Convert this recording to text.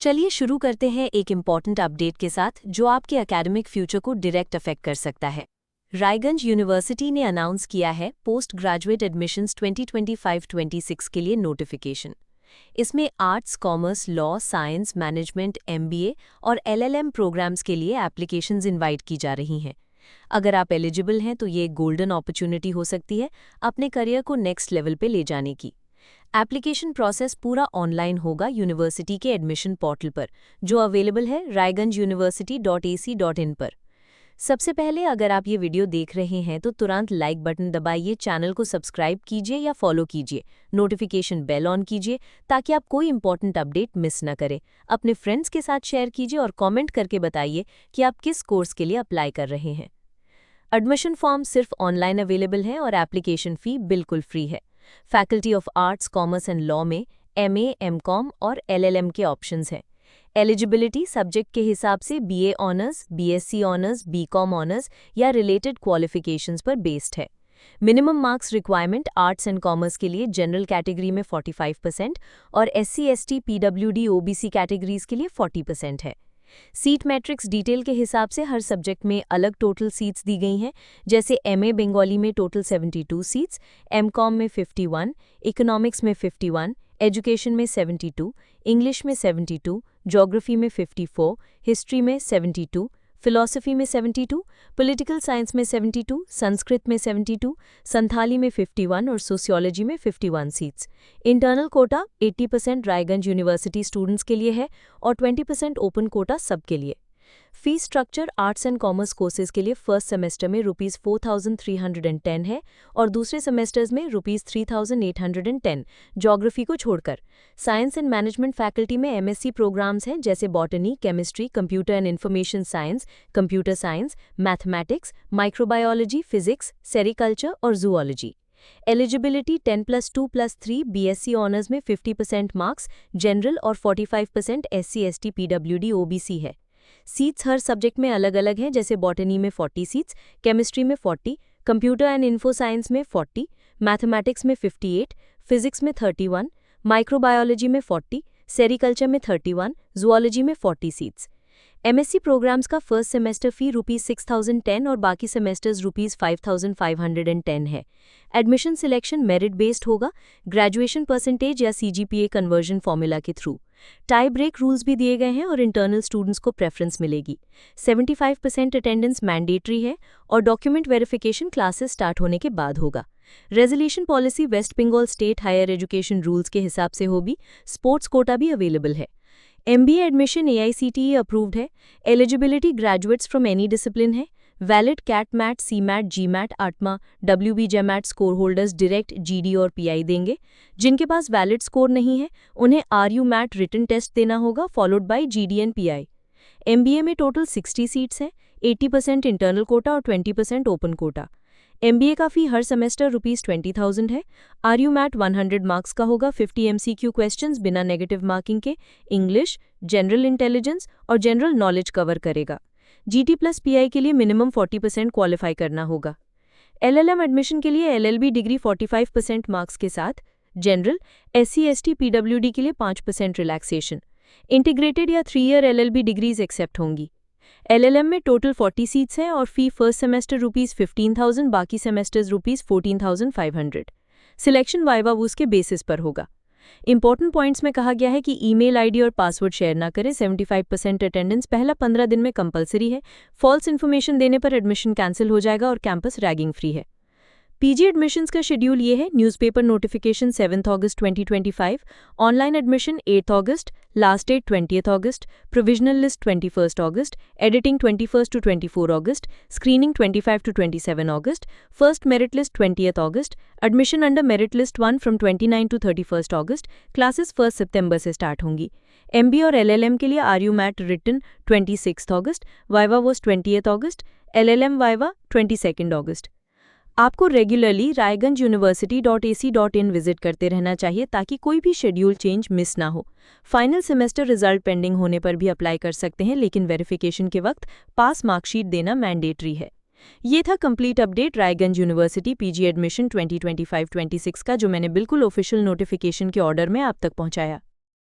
चलिए शुरू करते हैं एक इम्पॉर्टेंट अपडेट के साथ जो आपके एकेडमिक फ्यूचर को डायरेक्ट अफेक्ट कर सकता है। रायगंज यूनिवर्सिटी ने अनाउंस किया है पोस्ट ग्रेजुएट एडमिशन्स 2025-26 के लिए नोटिफिकेशन। इसमें arts, commerce, law, science, management, MBA और LLM प्रोग्राम्स के लिए एप्लीकेशंस इनवाइट की जा रही हैं। अगर आप एलिजिबल हैं तो ये एक गोल्डन अपॉर्चुनिटी हो सकती है अपने करियर को नेक्स्ट लेवल पे ले जाने की। एप्लीकेशन प्रोसेस पूरा ऑनलाइन होगा यूनिवर्सिटी के एडमिशन पोर्टल पर, जो अवेलेबल है raiganjuniversity.ac.in पर। सबसे पहले अगर आप ये वीडियो देख रहे हैं तो तुरंत लाइक बटन दबाइए, चैनल को सब्सक्राइब कीजिए या फॉलो कीजिए, नोटिफिकेशन बेल ऑन कीजिए ताकि आप कोई इंपॉर्टेंट अपडेट मिस न करें। अपने फ्रेंड्स के साथ शेयर कीजिए और कमेंट करके बताइए कि आप किस कोर्स के लिए अप्लाई कर रहे हैं। एडमिशन फॉर्म सिर्फ ऑनलाइन अवेलेबल है और एप्लीकेशन फ़ी बिल्कुल फ्री है। Faculty of arts, commerce and law में MA, MCOM और LLM के ऑप्शंस हैं। एलिजिबिलिटी सब्जेक्ट के हिसाब से BA honours, BSc honours, BCom honours या रिलेटेड क्वालिफिकेशंस पर बेस्ड है। Minimum marks requirement arts and commerce के लिए जनरल कैटेगरी में 45% और SC, ST, PWD, OBC categories के लिए 40% है। सीट मैट्रिक्स डिटेल के हिसाब से हर सब्जेक्ट में अलग टोटल सीट्स दी गई हैं, जैसे MA बंगाली में टोटल 72 सीट्स, MCOM में 51, इकोनॉमिक्स में 51, एजुकेशन में 72, इंग्लिश में 72, ज्योग्राफी में 54, हिस्ट्री में 72, फिलॉसफी में 72, पॉलिटिकल साइंस में 72, संस्कृत में 72, संथाली में 51 और सोशियोलॉजी में 51 seats. Internal Kota 80% Raiganj university students के लिए है और 20% ओपन कोटा सबके लिए। Fees structure arts and commerce courses के लिए फर्स्ट सेमेस्टर में ₹4,310 है और दूसरे सेमेस्टर्स में ₹3,810, ज्योग्राफी को छोड़कर। साइंस एंड मैनेजमेंट फैकल्टी में MSc प्रोग्राम्स हैं, जैसे botany, chemistry, computer and information science, computer science, mathematics, microbiology, physics, sericulture और जूलॉजी। एलिजिबिलिटी 10+2+3 BSc ऑनर्स में 50% मार्क्स जनरल और 45% SC, ST, PWD, OBC है। सीट्स हर सब्जेक्ट में अलग अलग हैं, जैसे बॉटनी में 40 सीट्स, केमिस्ट्री में 40, कंप्यूटर एंड इन्फो साइंस में 40, मैथमेटिक्स में 58, फिजिक्स में 31, माइक्रोबायोलॉजी में 40, सेरिकल्चर में 31, जूलॉजी में 40 सीट्स। MSc प्रोग्राम्स का फर्स्ट सेमेस्टर फी ₹6,010 और बाकी सेमेस्टर्स ₹5,510 है। एडमिशन सिलेक्शन मेरिट बेस्ड होगा, ग्रेजुएशन परसेंटेज या CGPA कन्वर्जन फॉर्मूला के थ्रू। टाई ब्रेक रूल्स भी दिए गए हैं और इंटरनल स्टूडेंट्स को प्रेफरेंस मिलेगी। 75% अटेंडेंस मैंडेटरी है और डॉक्यूमेंट वेरिफिकेशन क्लासेस स्टार्ट होने के बाद होगा। Resolution policy West Bengal state higher education rules के हिसाब से होगी। स्पोर्ट्स कोटा भी अवेलेबल है। MBA एडमिशन AICTE अप्रूव्ड है। Eligibility graduates from any discipline है। Valid CAT MAT, CMAT, GMAT, ATMA, WB JMAT score holders direct GD और PI देंगे। जिनके पास वैलिड स्कोर नहीं है उन्हें RU मैट रिटन टेस्ट देना होगा, followed by GD and PI। MBA में टोटल 60 सीट्स हैं, 80% इंटरनल कोटा और 20% ओपन कोटा। MBA का फी हर सेमेस्टर ₹20,000 है। RU मैट 100 मार्क्स का होगा, 50 MCQ क्वेश्चंस बिना नेगेटिव मार्किंग के, इंग्लिश, जनरल इंटेलिजेंस और जनरल नॉलेज कवर करेगा। GT प्लस PI के लिए मिनिमम 40% क्वालिफाई करना होगा। LLM एडमिशन के लिए LLB डिग्री 45% मार्क्स के साथ, जनरल, SC, ST, PWD के लिए 5% रिलैक्सेशन। इंटीग्रेटेड या 3 ईयर LLB डिग्रीज एक्सेप्ट होंगी। LLM में टोटल 40 सीट्स हैं और फी फर्स्ट सेमेस्टर ₹15,000, बाकी सेमेस्टर्स ₹14,500। सिलेक्शन वाइवा वूस के बेसिस पर होगा। इंपॉर्टेंट पॉइंट्स में कहा गया है कि ईमेल ID और पासवर्ड शेयर ना करें। 75% अटेंडेंस पहला 15 दिन में कंपलसरी है। फॉल्स इन्फॉर्मेशन देने पर एडमिशन कैंसिल हो जाएगा और कैंपस रैगिंग फ्री है। PG एडमिशन्स का शेड्यूल ये है। न्यूज़पेपर नोटिफिकेशन 7 अगस्त 2025, ऑनलाइन एडमिशन 8 अगस्त, लास्ट डेट 20 अगस्त, प्रोविजनल लिस्ट 21 अगस्त, एडिटिंग 21 to 24 अगस्त, स्क्रीनिंग 25 to 27 अगस्त, फर्स्ट मेरिट लिस्ट 20 अगस्त, admission under merit list 1 from 29 to 31 अगस्त, क्लासेस 1 सितंबर से स्टार्ट होंगी। MBA और LLM के लिए RU MAT written 26 August, viva was 20 August, LLM viva 22 अगस्त। आपको रेगुलरली raiganjuniversity.ac.in विजिट करते रहना चाहिए ताकि कोई भी शेड्यूल चेंज मिस ना हो। फाइनल सेमेस्टर रिजल्ट पेंडिंग होने पर भी अप्लाई कर सकते हैं, लेकिन वेरिफिकेशन के वक्त पास मार्कशीट देना मैंडेटरी है। ये था complete update Raiganj university PG admission 2025-26 का, जो मैंने बिल्कुल ऑफिशियल नोटिफिकेशन के ऑर्डर में आप तक पहुंचाया।